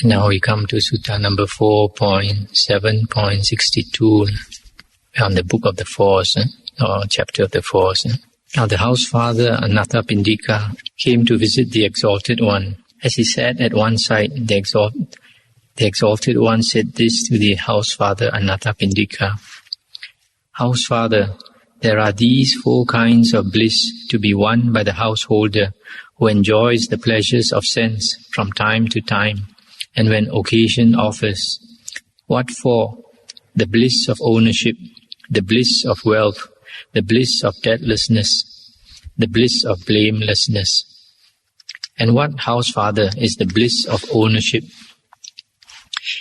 And now we come to Sutta number 4.7.62 on the Book of the Force, or Chapter of the Force. Now the house father Anathapindika came to visit the Exalted One. As he sat at one side, the Exalted One said this to the house father Anathapindika: House father, there are these 4 kinds of bliss to be won by the householder who enjoys the pleasures of sense from time to time and when occasion offers. What for? The bliss of ownership, the bliss of wealth, the bliss of deathlessness, the bliss of blamelessness. And what, house father, is the bliss of ownership?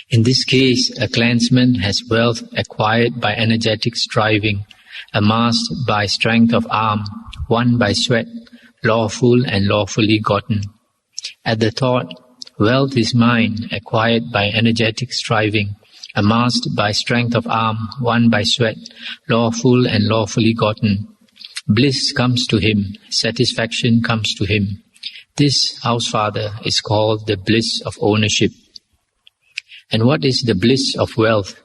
In this case, a clansman has wealth acquired by energetic striving, amassed by strength of arm, won by sweat, lawful and lawfully gotten. At the thought, wealth is mine, acquired by energetic striving, amassed by strength of arm, won by sweat, lawful and lawfully gotten. Bliss comes to him, satisfaction comes to him. This, house father, is called the bliss of ownership. And what is the bliss of wealth?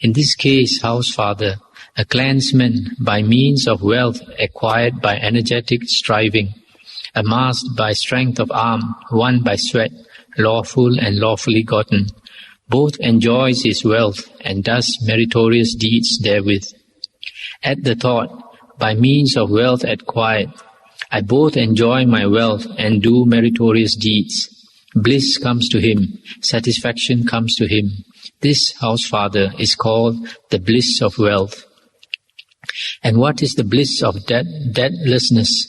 In this case, house father, a clansman, by means of wealth acquired by energetic striving, amassed by strength of arm, won by sweat, lawful and lawfully gotten, both enjoys his wealth and does meritorious deeds therewith. At the thought, by means of wealth acquired, I both enjoy my wealth and do meritorious deeds. Bliss comes to him, satisfaction comes to him. This, house father, is called the bliss of wealth. And what is the bliss of deathlessness?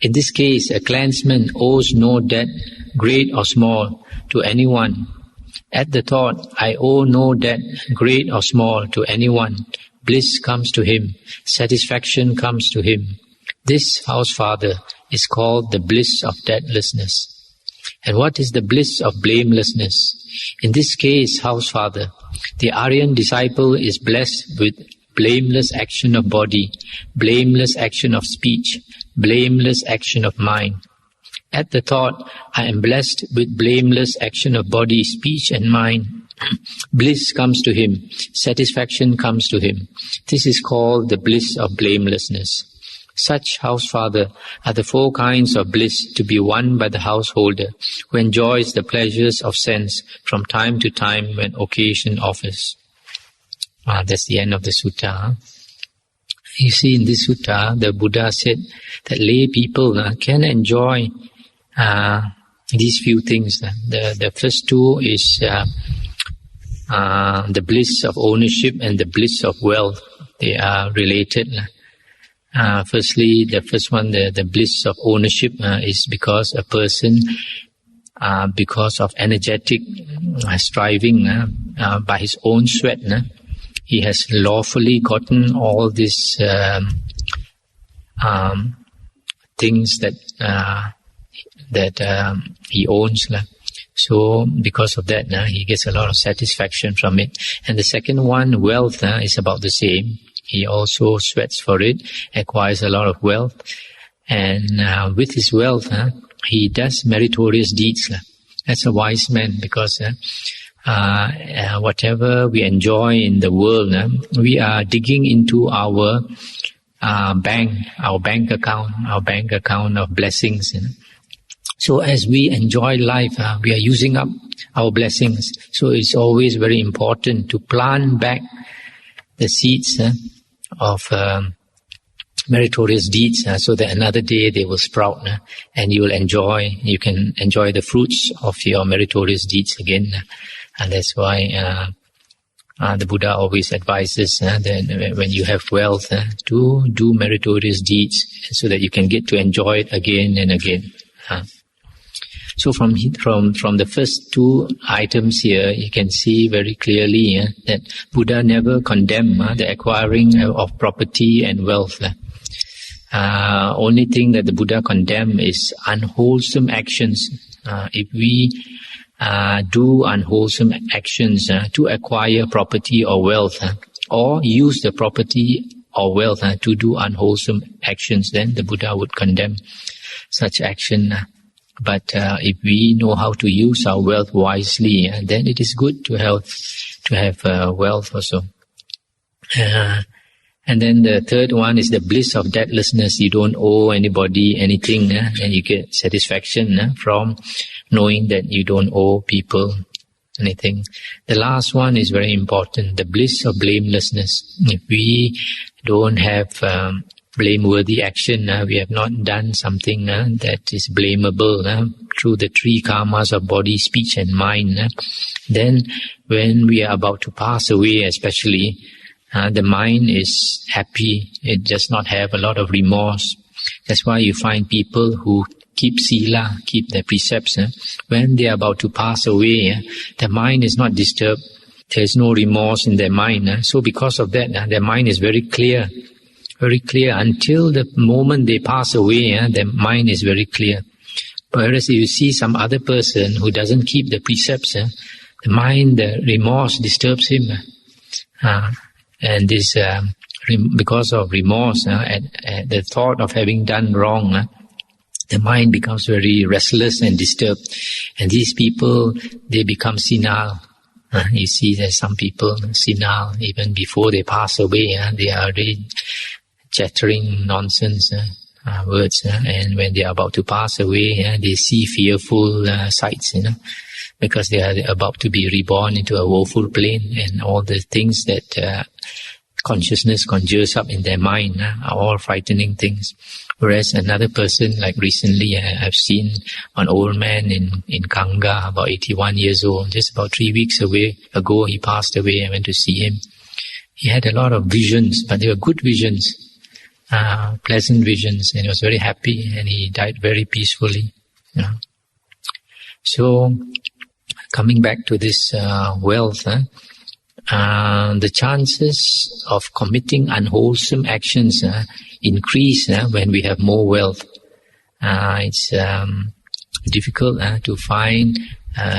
In this case, a clansman owes no debt, great or small, to anyone. At the thought, I owe no debt, great or small, to anyone. Bliss comes to him, satisfaction comes to him. This, house father, is called the bliss of deathlessness. And what is the bliss of blamelessness? In this case, house father, the Aryan disciple is blessed with blameless action of body, blameless action of speech, blameless action of mind. At the thought, I am blessed with blameless action of body, speech and mind. Bliss comes to him, satisfaction comes to him. This is called the bliss of blamelessness. Such, house father, are the 4 kinds of bliss to be won by the householder who enjoys the pleasures of sense from time to time when occasion offers. That's the end of the sutta. You see, in this sutta, the Buddha said that lay people can enjoy these few things. The first 2 is the bliss of ownership and the bliss of wealth. They are related. Firstly, the first one, the bliss of ownership, is because a person, because of energetic striving by his own sweat, he has lawfully gotten all these things that he owns. So because of that, he gets a lot of satisfaction from it. And the second one, wealth, is about the same. He also sweats for it, acquires a lot of wealth, and with his wealth, he does meritorious deeds. That's a wise man, because whatever we enjoy in the world, we are digging into our bank account of blessings. So as we enjoy life, we are using up our blessings. So it's always very important to plant back the seeds of meritorious deeds, so that another day they will sprout, and you can enjoy the fruits of your meritorious deeds again. And that's why the Buddha always advises that when you have wealth, to do meritorious deeds so that you can get to enjoy it again and again. So from the first 2 items here, you can see very clearly that Buddha never condemned the acquiring of property and wealth. Only thing that the Buddha condemned is unwholesome actions. If we do unwholesome actions to acquire property or wealth, or use the property or wealth to do unwholesome actions, then the Buddha would condemn such action. But if we know how to use our wealth wisely, then it is good to have wealth also. And then the third one is the bliss of debtlessness. You don't owe anybody anything, and you get satisfaction from knowing that you don't owe people anything. The last one is very important, the bliss of blamelessness. If we don't have blameworthy action, we have not done something that is blamable through the three karmas of body, speech and mind, then when we are about to pass away especially, the mind is happy. It does not have a lot of remorse. That's why you find people who keep sila, keep their precepts. When they are about to pass away, the mind is not disturbed. There is no remorse in their mind. So because of that, their mind is very clear. Very clear. Until the moment they pass away, their mind is very clear. Whereas if you see some other person who doesn't keep the precepts, the mind, the remorse disturbs him. And this, because of remorse, at the thought of having done wrong, the mind becomes very restless and disturbed. And these people, they become senile. You see, there's some people senile, even before they pass away, they are already chattering nonsense words. And when they are about to pass away, they see fearful sights, because they are about to be reborn into a woeful plane, and all the things that consciousness conjures up in their mind are all frightening things. Whereas another person, like recently I've seen an old man in Kanga, about 81 years old, just about 3 weeks ago he passed away. I went to see him. He had a lot of visions, but they were good visions, pleasant visions, and he was very happy, and he died very peacefully. So, coming back to this wealth, the chances of committing unwholesome actions increase when we have more wealth. It's difficult to find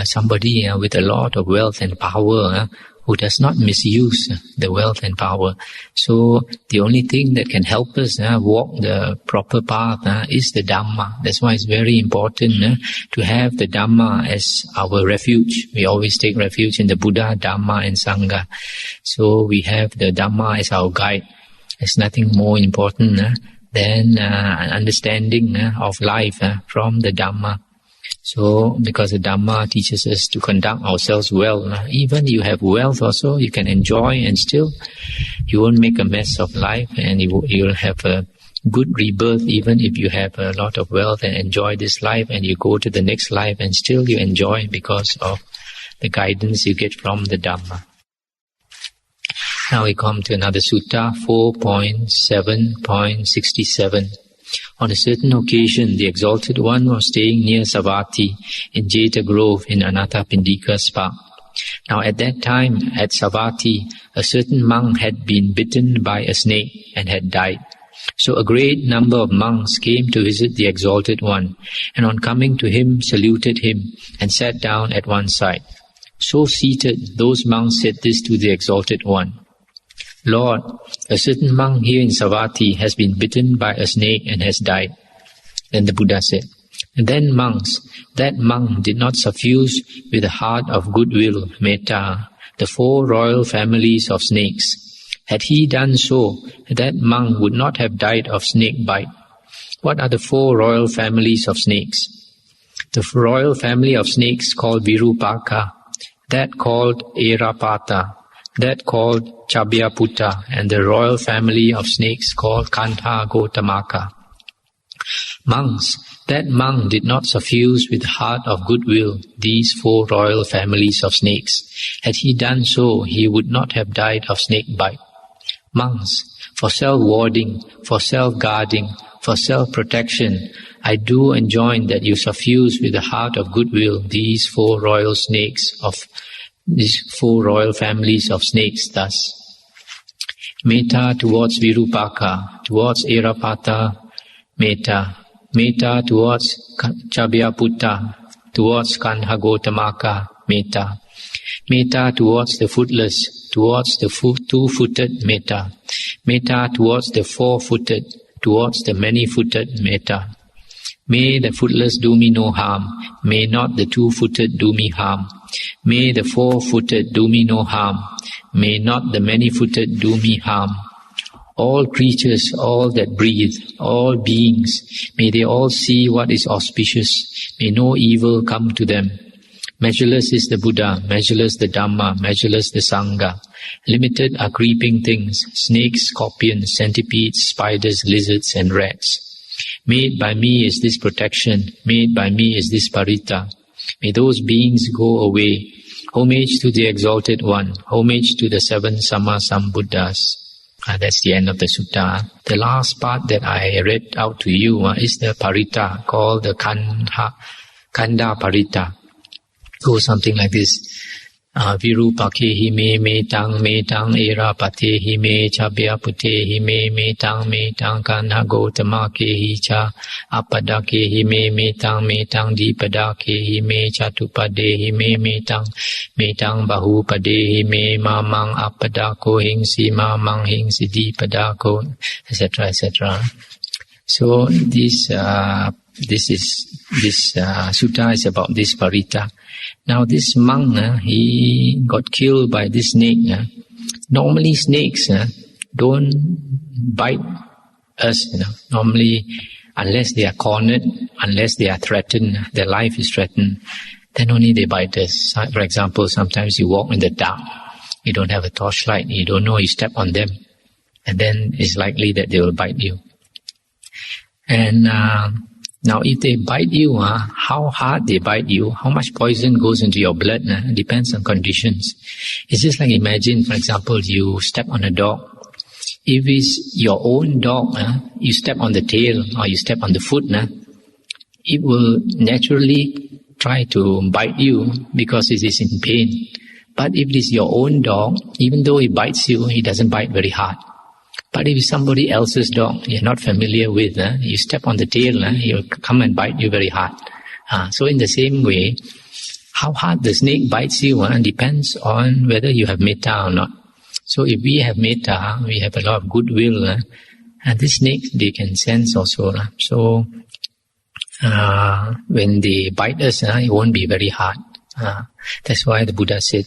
somebody with a lot of wealth and power who does not misuse the wealth and power. So the only thing that can help us walk the proper path is the Dhamma. That's why it's very important to have the Dhamma as our refuge. We always take refuge in the Buddha, Dhamma and Sangha. So we have the Dhamma as our guide. There's nothing more important than an understanding of life from the Dhamma. So, because the Dhamma teaches us to conduct ourselves well, even you have wealth also, you can enjoy, and still you won't make a mess of life, and you'll have a good rebirth even if you have a lot of wealth and enjoy this life, and you go to the next life and still you enjoy because of the guidance you get from the Dhamma. Now we come to another sutta, 4.7.67. On a certain occasion, the Exalted One was staying near Savatthi in Jeta Grove in Anathapindika Spa. Now at that time, at Savatthi, a certain monk had been bitten by a snake and had died. So a great number of monks came to visit the Exalted One, and on coming to him, saluted him and sat down at one side. So seated, those monks said this to the Exalted One: Lord, a certain monk here in Savatthi has been bitten by a snake and has died. Then the Buddha said, Then monks, that monk did not suffuse with a heart of goodwill, metta, the 4 royal families of snakes. Had he done so, that monk would not have died of snake bite. What are the 4 royal families of snakes? The royal family of snakes called Virupaka, that called Erapata, that called Chabhyaputta, and the royal family of snakes called Kantha Gotamaka. Monks, that monk did not suffuse with the heart of goodwill these 4 royal families of snakes. Had he done so, he would not have died of snake bite. Monks, for self-warding, for self-guarding, for self-protection, I do enjoin that you suffuse with the heart of goodwill these 4 royal families of snakes thus. Metta towards Virupaka, towards Erapata, metta. Metta towards Chabhyaputta, towards Kantha Gotamaka, metta. Metta towards the footless, towards the 2-footed, metta. Metta towards the 4-footed, towards the many-footed, metta. May the footless do me no harm. May not the two-footed do me harm. May the four-footed do me no harm. May not the many-footed do me harm. All creatures, all that breathe, all beings, may they all see what is auspicious. May no evil come to them. Measureless is the Buddha, measureless the Dhamma, measureless the Sangha. Limited are creeping things, snakes, scorpions, centipedes, spiders, lizards and rats. Made by me is this protection, made by me is this parita. May those beings go away. Homage to the Exalted One, homage to the 7 Samma Sambuddhas. That's the end of the sutta. The last part that I read out to you is the parita, called the Kanda Parita. Goes something like this. Virupakehi me tang era patehi me chabya putehi me tang kanha gotamakehi cha apadakehi me tang dipadakehi me chatupadehi me tang bahupadehi me mamang apadako hingsi mamang hingsi dipadako, etc., etc. So this sutta is about this parita. Now this monk, he got killed by this snake. Normally snakes don't bite us. Normally, unless they are cornered, unless they are threatened, their life is threatened, then only they bite us. For example, sometimes you walk in the dark, you don't have a torchlight, you don't know, you step on them, and then it's likely that they will bite you. And now if they bite you, how hard they bite you, how much poison goes into your blood, depends on conditions. It's just like, imagine, for example, you step on a dog. If it's your own dog, you step on the tail or you step on the foot, it will naturally try to bite you because it is in pain. But if it is your own dog, even though it bites you, it doesn't bite very hard. But if it's somebody else's dog you're not familiar with, you step on the tail, he'll come and bite you very hard. So in the same way, how hard the snake bites you depends on whether you have metta or not. So if we have metta, we have a lot of goodwill, and these snakes, they can sense also. So when they bite us, it won't be very hard. That's why the Buddha said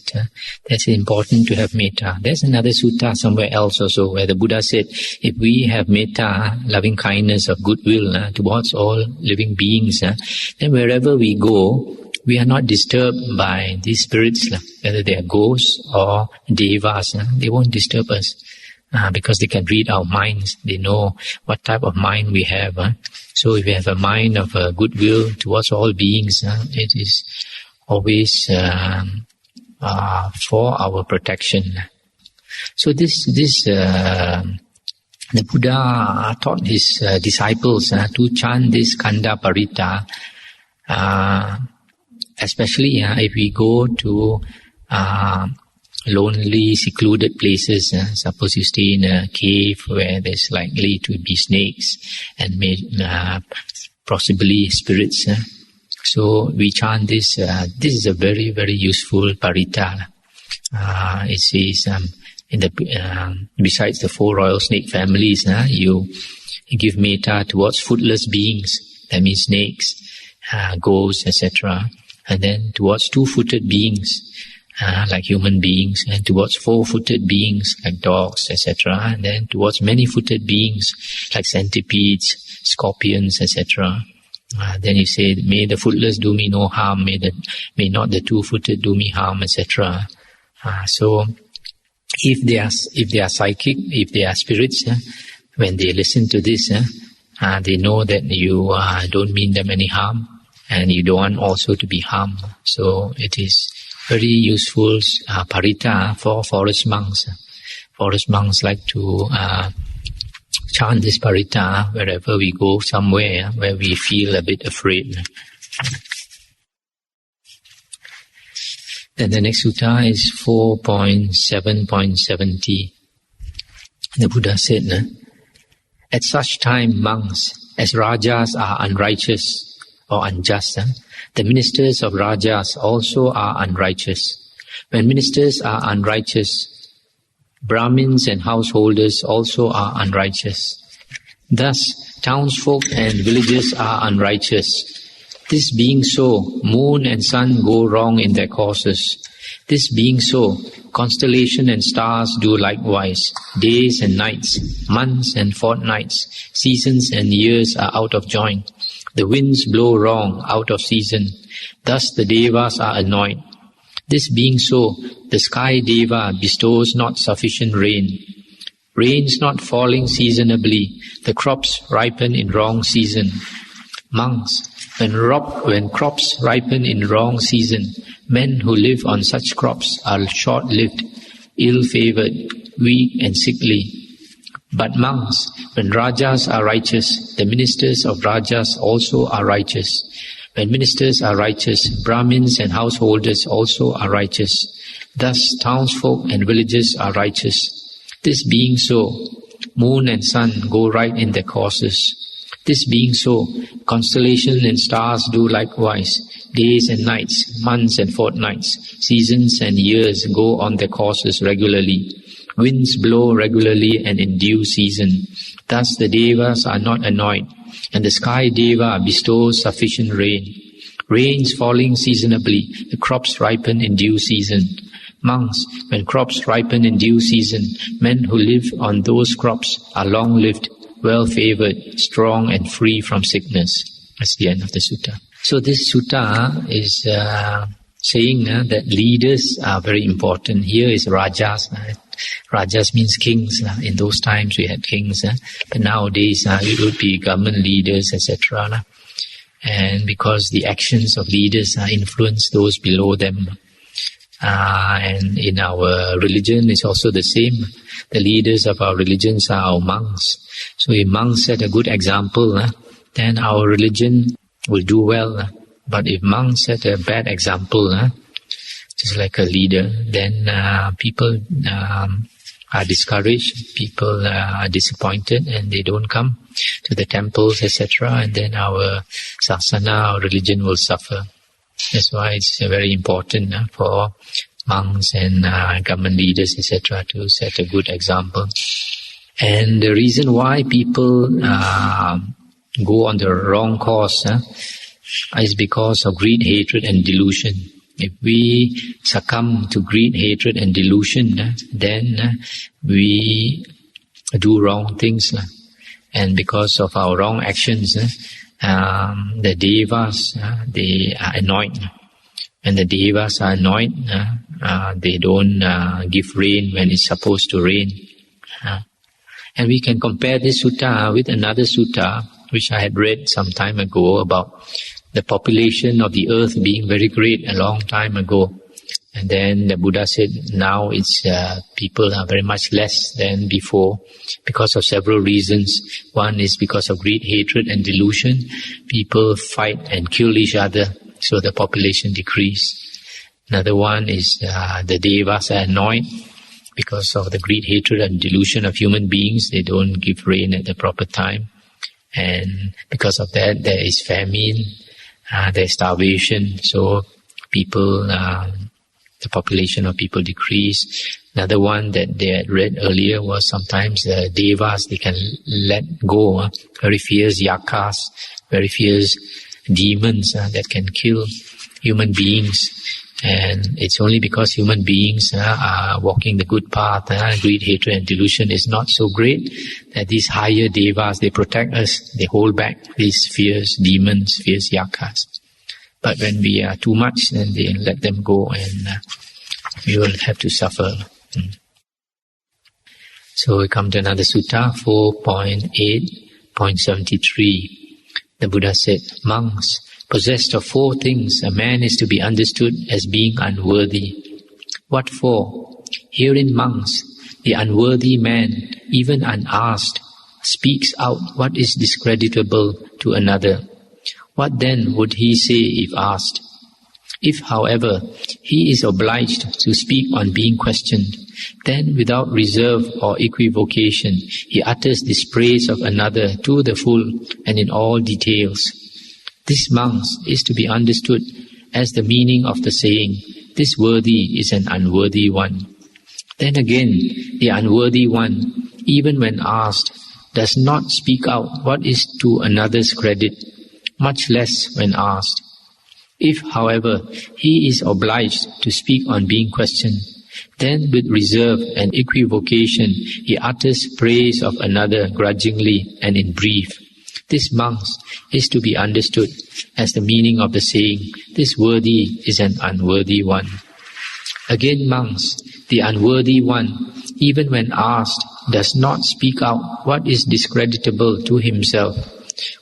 that's important to have metta. There's another sutta somewhere else also where the Buddha said, if we have metta, loving kindness of goodwill towards all living beings, then wherever we go, we are not disturbed by these spirits, whether they are ghosts or devas. They won't disturb us because they can read our minds. They know what type of mind we have. So if we have a mind of goodwill towards all beings, it is always for our protection. So the Buddha taught his disciples to chant this Kanda Parita, especially if we go to lonely, secluded places. Suppose you stay in a cave where there's likely to be snakes and possibly spirits. So we chant this. This is a very, very useful parita. It says besides the 4 royal snake families, you give metta towards footless beings. That means snakes, ghosts, etc. And then towards 2-footed beings, like human beings, and towards 4-footed beings, like dogs, etc. And then towards many-footed beings, like centipedes, scorpions, etc. Then you say, may the footless do me no harm, may not the 2-footed do me harm, etc. So if they are psychic, if they are spirits, when they listen to this, they know that you don't mean them any harm, and you don't want also to be harmed. So it is very useful parita for forest monks. Forest monks like to chant this parita wherever we go, somewhere where we feel a bit afraid. Then the next sutta is 4.7.70. The Buddha said, at such time, monks, as rajas are unrighteous or unjust, the ministers of rajas also are unrighteous. When ministers are unrighteous, Brahmins and householders also are unrighteous. Thus, townsfolk and villagers are unrighteous. This being so, moon and sun go wrong in their courses. This being so, constellation and stars do likewise. Days and nights, months and fortnights, seasons and years are out of joint. The winds blow wrong, out of season. Thus the devas are annoyed. This being so, the sky deva bestows not sufficient rain. Rains not falling seasonably, the crops ripen in wrong season. Monks, when crops ripen in wrong season, men who live on such crops are short-lived, ill-favored, weak and sickly. But monks, when rajas are righteous, the ministers of rajas also are righteous. When ministers are righteous, Brahmins and householders also are righteous. Thus townsfolk and villagers are righteous. This being so, moon and sun go right in their courses. This being so, constellations and stars do likewise. Days and nights, months and fortnights, seasons and years go on their courses regularly. Winds blow regularly and in due season. Thus the devas are not annoyed, and the sky deva bestows sufficient rain. Rains falling seasonably, the crops ripen in due season. Monks, when crops ripen in due season, men who live on those crops are long-lived, well-favored, strong and free from sickness. That's the end of the sutta. So this sutta is saying that leaders are very important. Here is rajas. Rajas means kings. In those times we had kings. But nowadays it would be government leaders, etc. And because the actions of leaders influence those below them. And in our religion it's also the same. The leaders of our religions are our monks. So if monks set a good example, then our religion will do well. But if monks set a bad example, just like a leader, then people are discouraged, people are disappointed, and they don't come to the temples, etc. And then our sasana, our religion will suffer. That's why it's very important for monks and government leaders, etc., to set a good example. And the reason why people go on the wrong course is because of greed, hatred and delusion. If we succumb to greed, hatred and delusion, then we do wrong things. And because of our wrong actions, the devas, they are annoyed. When the devas are annoyed, they don't give rain when it's supposed to rain. And we can compare this sutta with another sutta which I had read some time ago about the population of the earth being very great a long time ago. And then the Buddha said now it's people are very much less than before because of several reasons. One is because of greed, hatred and delusion. People fight and kill each other, so the population decreased. Another one is the devas are annoyed because of the greed, hatred and delusion of human beings. They don't give rain at the proper time. And because of that, there is famine, there is starvation. So people, the population of people decrease. Another one that they had read earlier was sometimes the devas, they can let go very fierce yakas, very fierce demons that can kill human beings. And it's only because human beings are walking the good path, greed, hatred and delusion is not so great, that these higher devas, they protect us, they hold back these fierce demons, fierce yakas. But when we are too much, then they let them go and we will have to suffer. So we come to another sutta, 4.8.73. The Buddha said, monks, possessed of four things, a man is to be understood as being unworthy. What for? Herein, monks, the unworthy man, even unasked, speaks out what is discreditable to another. What then would he say if asked? If, however, he is obliged to speak on being questioned, then without reserve or equivocation, he utters this praise of another to the full and in all details. This, monks, is to be understood as the meaning of the saying, this worthy is an unworthy one. Then again, the unworthy one, even when asked, does not speak out what is to another's credit, much less when asked. If, however, he is obliged to speak on being questioned, then with reserve and equivocation he utters praise of another grudgingly and in brief. This, monks, is to be understood as the meaning of the saying, "This worthy is an unworthy one." Again, monks, the unworthy one, even when asked, does not speak out what is discreditable to himself,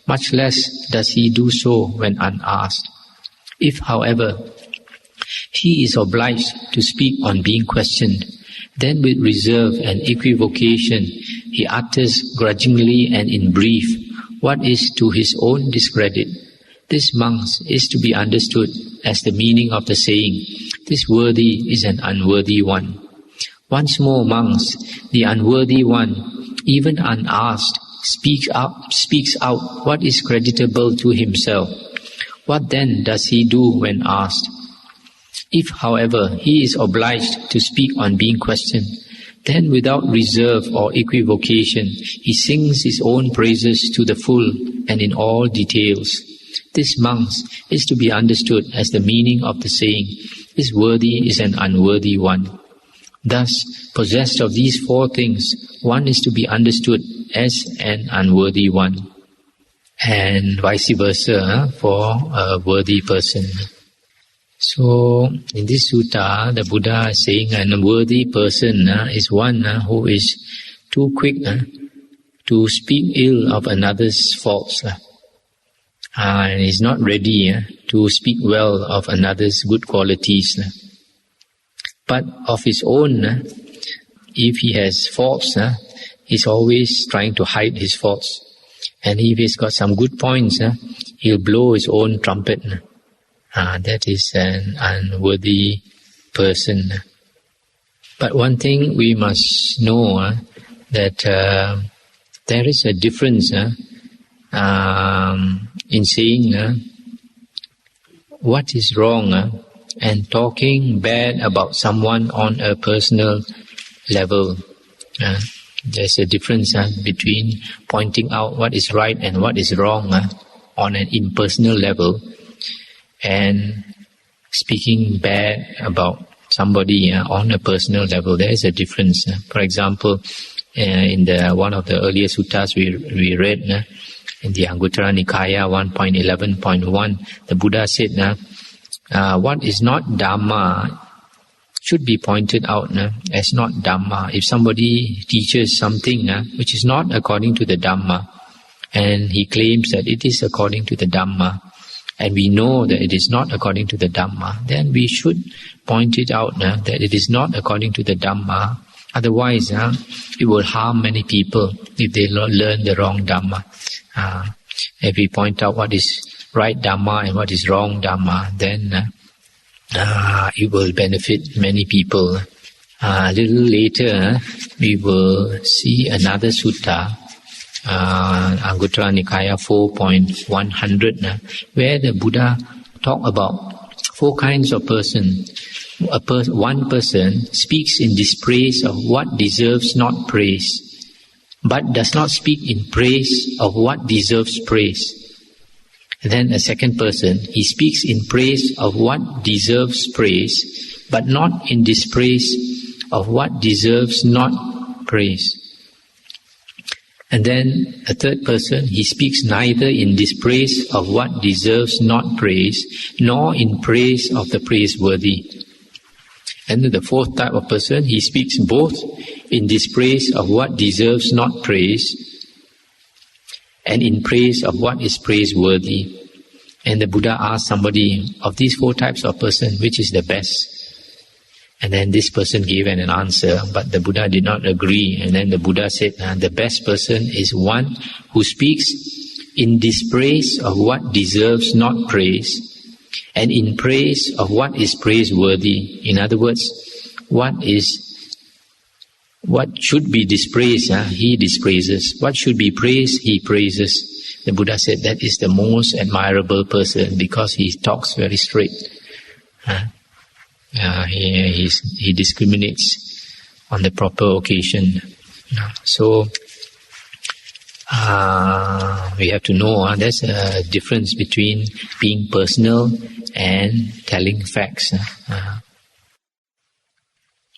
much less does he do so when unasked. If, however, he is obliged to speak on being questioned, then with reserve and equivocation he utters grudgingly and in brief what is to his own discredit. This, monks, is to be understood as the meaning of the saying, "This worthy is an unworthy one." Once more, monks, the unworthy one, even unasked, speaks out what is creditable to himself. What then does he do when asked? If, however, he is obliged to speak on being questioned, then without reserve or equivocation he sings his own praises to the full and in all details. This, monks, is to be understood as the meaning of the saying, "This worthy is an unworthy one." Thus, possessed of these four things, one is to be understood as an unworthy one, and vice versa for a worthy person. So, in this sutta, the Buddha is saying an unworthy person is one who is too quick to speak ill of another's faults, and is not ready to speak well of another's good qualities. But of his own, if he has faults, he's always trying to hide his faults. And if he's got some good points, he'll blow his own trumpet. That is an unworthy person. But one thing we must know, that there is a difference in saying what is wrong and talking bad about someone on a personal level. There's a difference between pointing out what is right and what is wrong on an impersonal level, and speaking bad about somebody on a personal level. There is a difference. For example, in one of the earlier suttas we read, in the Anguttara Nikaya 1.11.1, the Buddha said, what is not Dhamma should be pointed out as not Dhamma. If somebody teaches something which is not according to the Dhamma, and he claims that it is according to the Dhamma, and we know that it is not according to the Dhamma, then we should point it out that it is not according to the Dhamma. Otherwise, it will harm many people if they learn the wrong Dhamma. If we point out what is right Dhamma and what is wrong Dhamma, then it will benefit many people. A little later, we will see another sutta, Anguttara Nikaya 4.100, where the Buddha talk about four kinds of person. One person speaks in dispraise of what deserves not praise, but does not speak in praise of what deserves praise. And then a second person, he speaks in praise of what deserves praise, but not in dispraise of what deserves not praise. And then a third person, he speaks neither in dispraise of what deserves not praise, nor in praise of the praiseworthy. And then the fourth type of person, he speaks both in dispraise of what deserves not praise and in praise of what is praiseworthy. And the Buddha asked somebody, of these four types of person, which is the best? And then this person gave an answer, but the Buddha did not agree. And then the Buddha said, the best person is one who speaks in dispraise of what deserves not praise and in praise of what is praiseworthy. In other words, what should be dispraised, he dispraises. What should be praised, he praises. The Buddha said that is the most admirable person because he talks very straight. He discriminates on the proper occasion. So we have to know there's a difference between being personal and telling facts.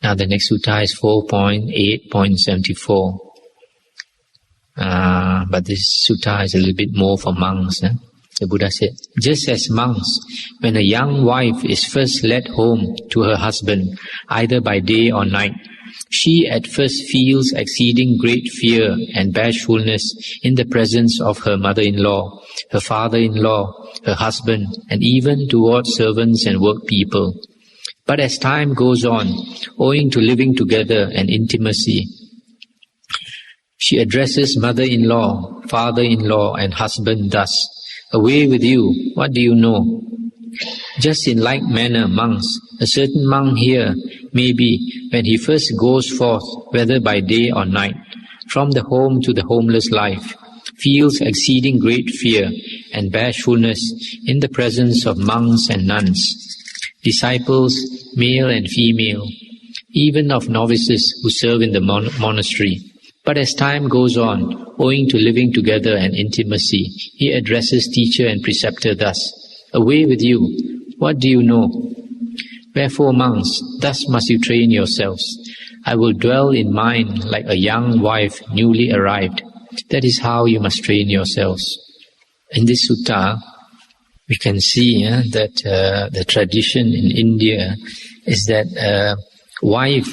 Now the next sutta is 4.8.74. But this sutta is a little bit more for monks. The Buddha said, just as monks, when a young wife is first led home to her husband, either by day or night, she at first feels exceeding great fear and bashfulness in the presence of her mother-in-law, her father-in-law, her husband, and even towards servants and work people. But as time goes on, owing to living together and intimacy, she addresses mother-in-law, father-in-law, and husband thus, away with you, what do you know? Just in like manner, monks, a certain monk here, maybe, when he first goes forth, whether by day or night, from the home to the homeless life, feels exceeding great fear and bashfulness in the presence of monks and nuns, disciples, male and female, even of novices who serve in the monastery. But as time goes on, owing to living together and intimacy, he addresses teacher and preceptor thus, away with you, what do you know? Wherefore, monks, thus must you train yourselves. I will dwell in mind like a young wife newly arrived. That is how you must train yourselves. In this sutta, we can see that the tradition in India is that wife,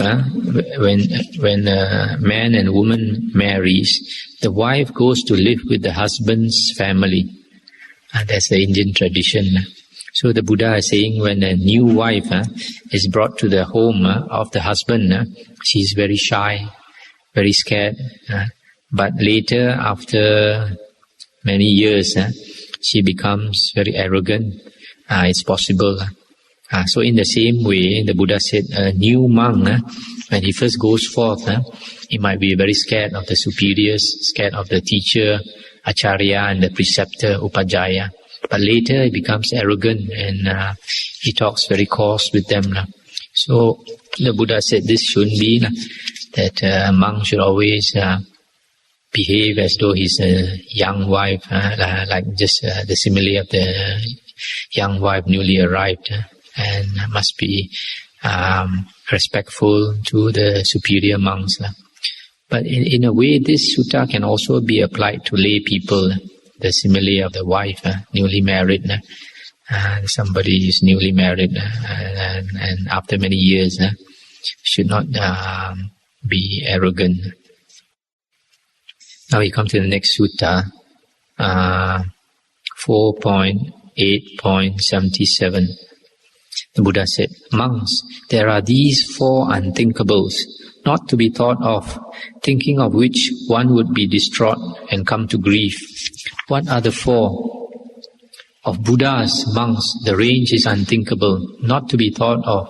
when a man and woman marries, the wife goes to live with the husband's family. That's the Indian tradition. So the Buddha is saying when a new wife is brought to the home of the husband, she is very shy, very scared. But later, after many years, she becomes very arrogant. It's possible. So in the same way, the Buddha said, a new monk, when he first goes forth, he might be very scared of the superiors, scared of the teacher, acharya, and the preceptor, upajjhaya. But later he becomes arrogant and he talks very coarse with them. So the Buddha said this shouldn't be, that a monk should always behave as though he's a young wife, like just the simile of the young wife newly arrived, and must be respectful to the superior monks. But in a way, this sutta can also be applied to lay people. The simile of the wife, newly married. Somebody is newly married and after many years should not be arrogant. Now we come to the next sutta, 4.8.77. The Buddha said, monks, there are these four unthinkables, not to be thought of, thinking of which one would be distraught and come to grief. What are the four? Of Buddhas, monks, the range is unthinkable, not to be thought of.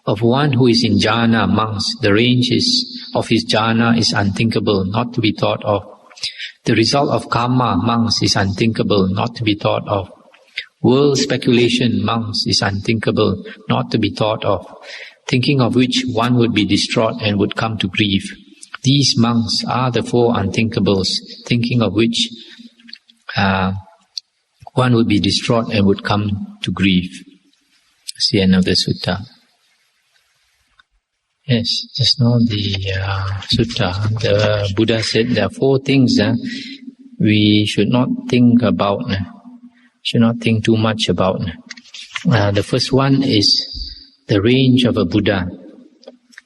Of one who is in jhana, monks, the range of his jhana is unthinkable, not to be thought of. The result of karma, monks, is unthinkable, not to be thought of. World speculation, monks, is unthinkable, not to be thought of, thinking of which one would be distraught and would come to grief. These monks are the four unthinkables, thinking of which one would be distraught and would come to grief. That's the end of the sutta. Yes, just now the sutta, the Buddha said there are four things we should not think about, should not think too much about. The first one is the range of a Buddha.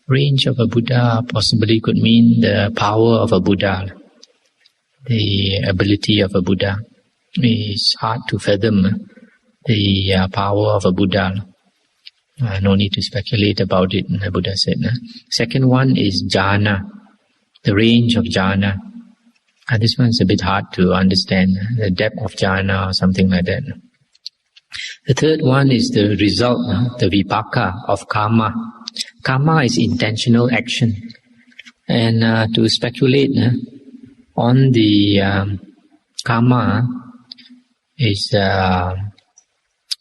Range of a Buddha possibly could mean the power of a Buddha, the ability of a Buddha. It's hard to fathom the power of a Buddha. No need to speculate about it, the Buddha said. Second one is jhana, the range of jhana. This one's a bit hard to understand, the depth of jhana or something like that. The third one is the result, the vipaka of karma. Karma is intentional action. And to speculate on the karma is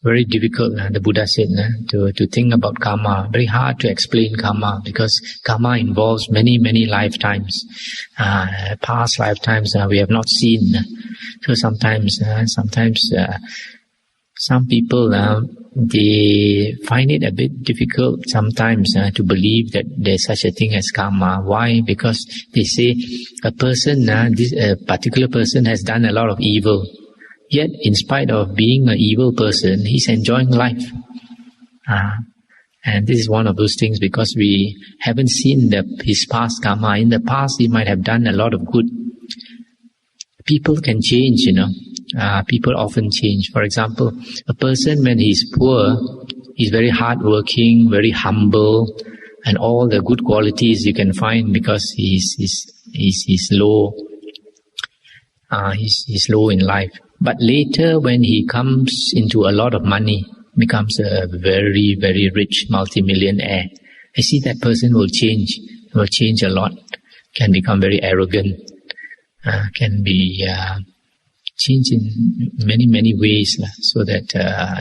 very difficult, the Buddha said, to think about karma. Very hard to explain karma, because karma involves many, many lifetimes. Past lifetimes we have not seen. So sometimes some people, they find it a bit difficult sometimes to believe that there's such a thing as karma. Why? Because they say a person, a particular person has done a lot of evil. Yet, in spite of being an evil person, he's enjoying life. And this is one of those things, because we haven't seen his past karma. In the past, he might have done a lot of good. People can change, people often change. For example, a person when he's poor, he's very hardworking, very humble, and all the good qualities you can find, because he's low. He's low in life. But later, when he comes into a lot of money, becomes a very, very rich multimillionaire, I see that person will change a lot, can become very arrogant, can be changed in many, many ways, so that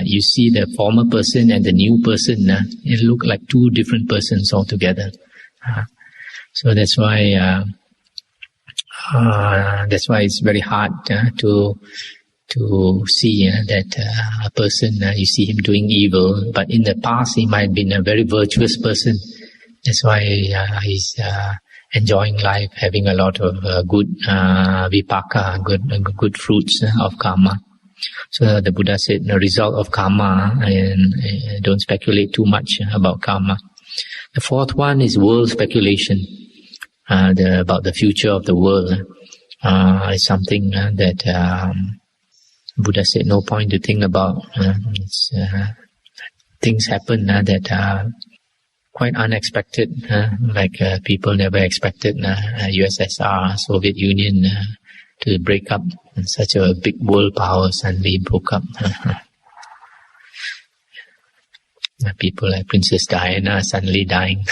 you see the former person and the new person, it look like two different persons altogether. So that's why it's very hard to see that a person, you see him doing evil, but in the past he might have been a very virtuous person. That's why he's enjoying life, having a lot of good vipaka, good fruits of karma. So the Buddha said, the result of karma, and don't speculate too much about karma. The fourth one is world speculation, about the future of the world. It's something that Buddha said no point to think about. Things happen that are quite unexpected, like people never expected USSR, Soviet Union, to break up. And such a big world power suddenly broke up. People like Princess Diana suddenly dying.